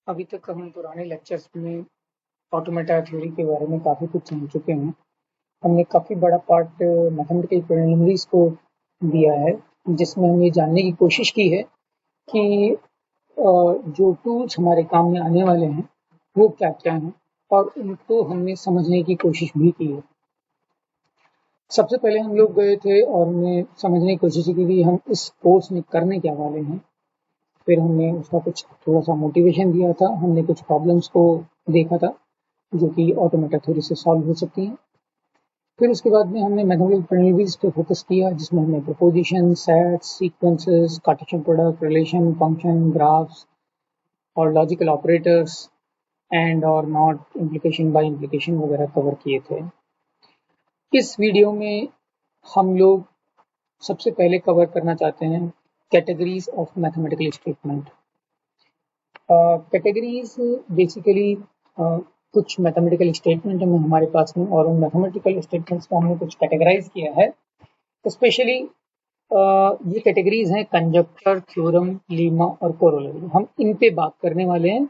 अभी तक हम पुराने लेक्चर्स में ऑटोमेटा थ्योरी के बारे में काफ़ी कुछ जान चुके हैं। हमने काफ़ी बड़ा पार्ट मैथमेटिकल प्रिलिमिनरीज को दिया है, जिसमें हम ये जानने की कोशिश की है कि जो टूल्स हमारे काम में आने वाले हैं वो क्या क्या हैं, और उनको हमने समझने की कोशिश भी की है। सबसे पहले हम लोग गए थे और हमने समझने की कोशिश की कि हम इस कोर्स में करने क्या वाले हैं। फिर हमने उसका कुछ थोड़ा सा मोटिवेशन दिया था, हमने कुछ प्रॉब्लम्स को देखा था जो कि ऑटोमेटा थ्योरी से सॉल्व हो सकती हैं। फिर उसके बाद में हमने मैथमेटिकल प्रिलिमिनरीज पे फोकस किया, जिसमें हमने proposition, sets, sequences, Cartesian product, relation, function, graphs और लॉजिकल ऑपरेटर्स एंड और नॉट, इम्प्लीकेशन बाय इम्प्लीकेशन वगैरह कवर किए थे। इस वीडियो में हम लोग सबसे पहले कवर करना चाहते हैं categories of mathematical statement. Categories basically कुछ मैथमेटिकल स्टेटमेंट में हमारे पास में, और उन मैथमेटिकल स्टेटमेंट्स को हमने कुछ कैटेगराइज किया है। स्पेशली ये कैटेगरीज हैं कंजक्चर, थ्योरम, लीमा और कोरोलरी। हम इन पे बात करने वाले हैं।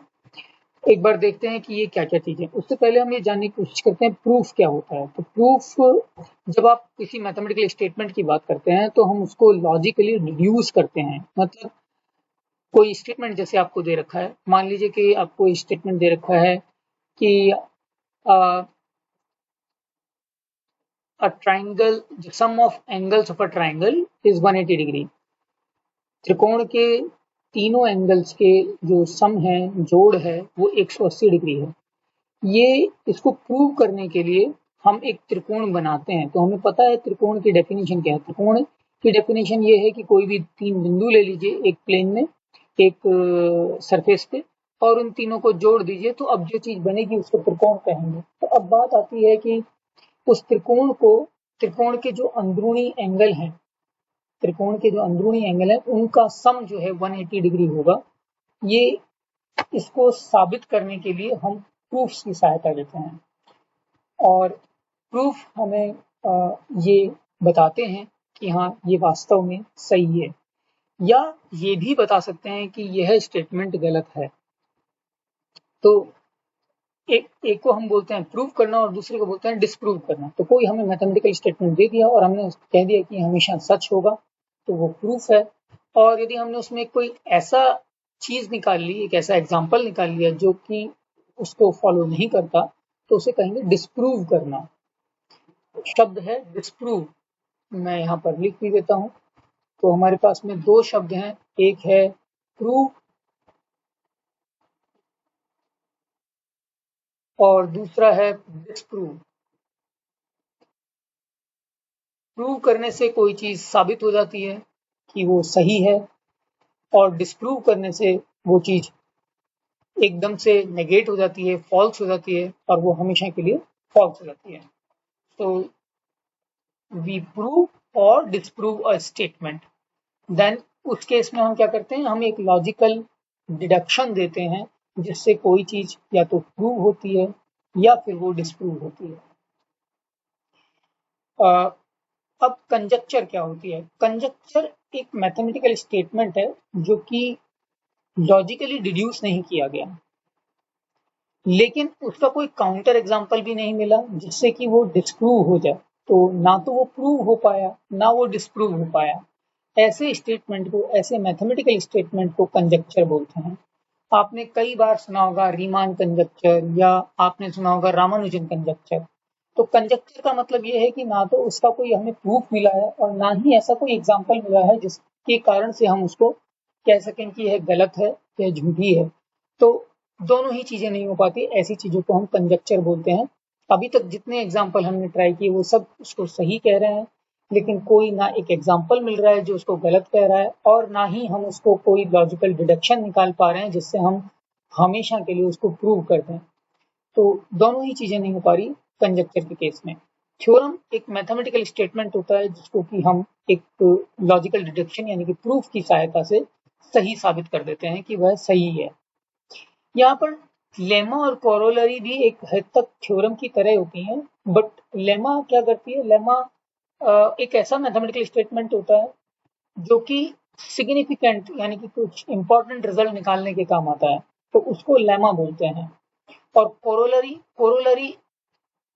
एक बार देखते हैं कि ये क्या क्या चीजें। उससे पहले हम ये जानने की कोशिश करते हैं प्रूफ क्या होता है। तो प्रूफ, जब आप किसी मैथमेटिकल स्टेटमेंट की बात करते हैं तो हम उसको लॉजिकली डिड्यूस करते हैं। मतलब कोई स्टेटमेंट जैसे आपको दे रखा है, मान लीजिए कि आपको स्टेटमेंट दे रखा है कि a triangle, the sum of angles of a triangle is 180 degree. त्रिकोण के तीनों एंगल्स के जो सम है, जोड़ है, वो 180 डिग्री है। ये इसको प्रूव करने के लिए हम एक त्रिकोण बनाते हैं। तो हमें पता है त्रिकोण की डेफिनेशन क्या है। त्रिकोण की डेफिनेशन ये है कि कोई भी तीन बिंदु ले लीजिए एक प्लेन में, एक सरफेस पे, और उन तीनों को जोड़ दीजिए, तो अब जो चीज बनेगी उसको त्रिकोण कहेंगे। तो अब बात आती है कि उस त्रिकोण को, त्रिकोण के जो अंदरूनी एंगल हैं, त्रिकोण के जो अंदरूनी एंगल है उनका सम जो है 180 डिग्री होगा। ये इसको साबित करने के लिए हम प्रूफ्स की सहायता लेते हैं, और प्रूफ हमें ये बताते हैं कि हाँ ये वास्तव में सही है, या ये भी बता सकते हैं कि यह स्टेटमेंट गलत है। तो एक को हम बोलते हैं प्रूव करना और दूसरे को बोलते हैं डिसप्रूव करना। तो कोई हमें मैथमेटिकल स्टेटमेंट दे दिया और हमने कह दिया कि हमेशा सच होगा, तो वो प्रूफ है। और यदि हमने उसमें कोई ऐसा चीज निकाल ली, एक ऐसा एग्जाम्पल निकाल लिया जो कि उसको फॉलो नहीं करता, तो उसे कहेंगे डिसप्रूव करना। शब्द है डिसप्रूव, मैं यहाँ पर लिख भी देता हूँ। तो हमारे पास में दो शब्द हैं, एक है प्रूव और दूसरा है डिसप्रूव। प्रूव करने से कोई चीज साबित हो जाती है कि वो सही है, और डिसप्रूव करने से वो चीज एकदम से नेगेट हो जाती है, फॉल्स हो जाती है, और वो हमेशा के लिए फॉल्स हो जाती है। तो वी प्रूव और डिसप्रूव अ स्टेटमेंट, देन उस केस में हम क्या करते हैं, हम एक लॉजिकल डिडक्शन देते हैं जिससे कोई चीज या तो प्रूव होती है या फिर वो डिसप्रूव होती है। अब कंजक्चर क्या होती है। कंजक्चर एक मैथमेटिकल स्टेटमेंट है जो कि लॉजिकली डिड्यूस नहीं किया गया, लेकिन उसका कोई काउंटर एग्जाम्पल भी नहीं मिला जिससे कि वो डिसप्रूव हो जाए। तो ना तो वो प्रूव हो पाया, ना वो डिसप्रूव हो पाया। ऐसे स्टेटमेंट को, ऐसे मैथमेटिकल स्टेटमेंट को कंजक्चर बोलते हैं। आपने कई बार सुना होगा रीमान कंजक्चर, या आपने सुना होगा रामानुजन कंजक्चर। तो कंजक्चर का मतलब ये है कि ना तो उसका कोई हमें प्रूफ मिला है, और ना ही ऐसा कोई एग्जाम्पल मिला है जिसके कारण से हम उसको कह सकें कि यह गलत है या झूठी है। तो दोनों ही चीजें नहीं हो पाती, ऐसी चीजों को हम कंजक्चर बोलते हैं। अभी तक जितने एग्जाम्पल हमने ट्राई किए वो सब उसको सही कह रहे हैं, लेकिन कोई ना एक एग्जाम्पल मिल रहा है जो उसको गलत कह रहा है, और ना ही हम उसको कोई लॉजिकल डिडक्शन निकाल पा रहे हैं जिससे हम हमेशा के लिए उसको प्रूव कर दें। तो दोनों ही चीजें नहीं हो पा रही कंजक्चर के केस में। थ्योरम एक मैथमेटिकल स्टेटमेंट होता है जिसको कि हम एक लॉजिकल डिडक्शन यानी कि प्रूफ की सहायता से सही साबित कर देते हैं कि वह सही है। यहाँ पर लेमा और कोरोलरी भी एक हद तक थ्योरम की तरह होती हैं, बट लेमा क्या करती है, लेमा एक ऐसा मैथमेटिकल स्टेटमेंट होता है जो कि सिग्निफिकेंट यानी कि कुछ इंपॉर्टेंट रिजल्ट निकालने के काम आता है। तो उसको लेमा बोलते हैं। और कोरोलरी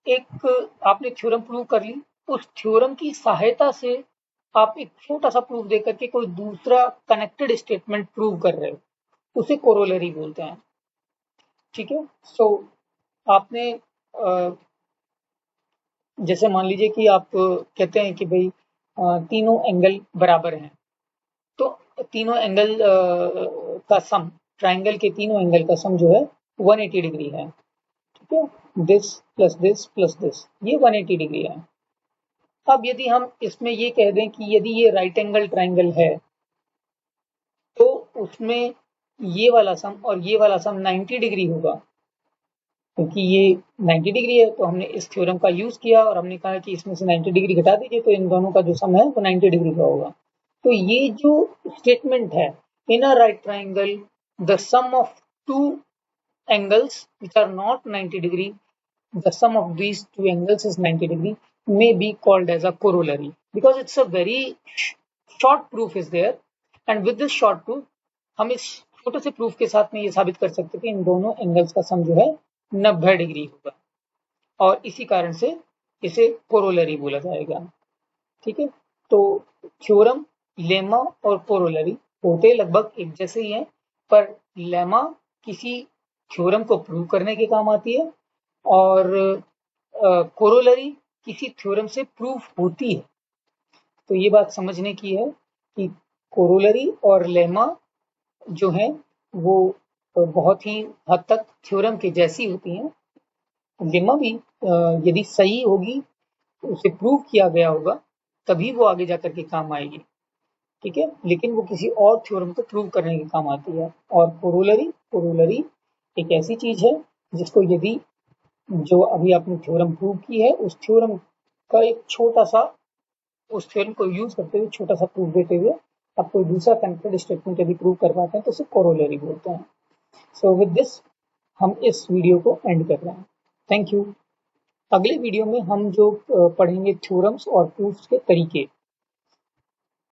एक आपने थ्योरम प्रूव कर ली, उस थ्योरम की सहायता से आप एक छोटा सा प्रूफ देकर के कोई दूसरा कनेक्टेड स्टेटमेंट प्रूव कर रहे हो, उसे कोरोलरी बोलते हैं। ठीक है। सो आपने जैसे मान लीजिए कि आप कहते हैं कि भाई तीनों एंगल बराबर हैं, तो तीनों एंगल का सम, ट्राइंगल के तीनों एंगल का सम जो है 180 डिग्री है। ठीक है, दिस प्लस दिस, ये 180 डिग्री है। अब यदि हम इसमें ये कह दें कि यदि ये राइट एंगल ट्राइंगल है, तो उसमें ये वाला सम और ये वाला सम 90 डिग्री होगा, क्योंकि ये 90 डिग्री है। तो हमने इस थ्योरम का यूज किया और हमने कहा कि इसमें से 90 डिग्री घटा दीजिए, तो इन दोनों का जो सम है वो 90 डिग्री का होगा। तो ये जो स्टेटमेंट है, in a right triangle the sum of two angles which are not 90 degree, the sum of these two angles is 90 degree, may be called as a corollary, because it's a very short proof is there, and with this short proof हम इस छोटे से proof के साथ में ये साबित कर सकते हैं कि इन दोनों एंगल्स का सम जो है 90 डिग्री होगा, और इसी कारण से इसे कोरोलरी बोला जाएगा। ठीक है। तो थ्योरम, लेमा और कोरोलरी होते लगभग एक जैसे ही हैं, पर लेमा किसी थ्योरम को प्रूव करने के काम आती है और कोरोलरी किसी थ्योरम से प्रूफ होती है। तो ये बात समझने की है कि कोरोलरी और लेमा जो है वो बहुत ही हद तक थ्योरम के जैसी होती हैं। लेमा भी यदि सही होगी, उसे प्रूव किया गया होगा, तभी वो आगे जाकर के काम आएगी। ठीक है, लेकिन वो किसी और थ्योरम को प्रूव करने के काम आती है। और कोरोलरी एक ऐसी चीज है जिसको यदि जो अभी आपने थ्योरम प्रूव की है, उस थ्योरम का एक छोटा सा, उस थ्योरम को यूज करते हुए छोटा सा प्रूफ देते हुए आप कोई दूसरा कनेक्टेड स्टेटमेंट यदि प्रूव कर पाते हैं तो उसे कोरोलरी बोलते हैं। सो विद दिस हम इस वीडियो को एंड कर रहे हैं। Thank you. अगले वीडियो में हम जो पढ़ेंगे थ्योरम्स और प्रूफ्स के तरीके,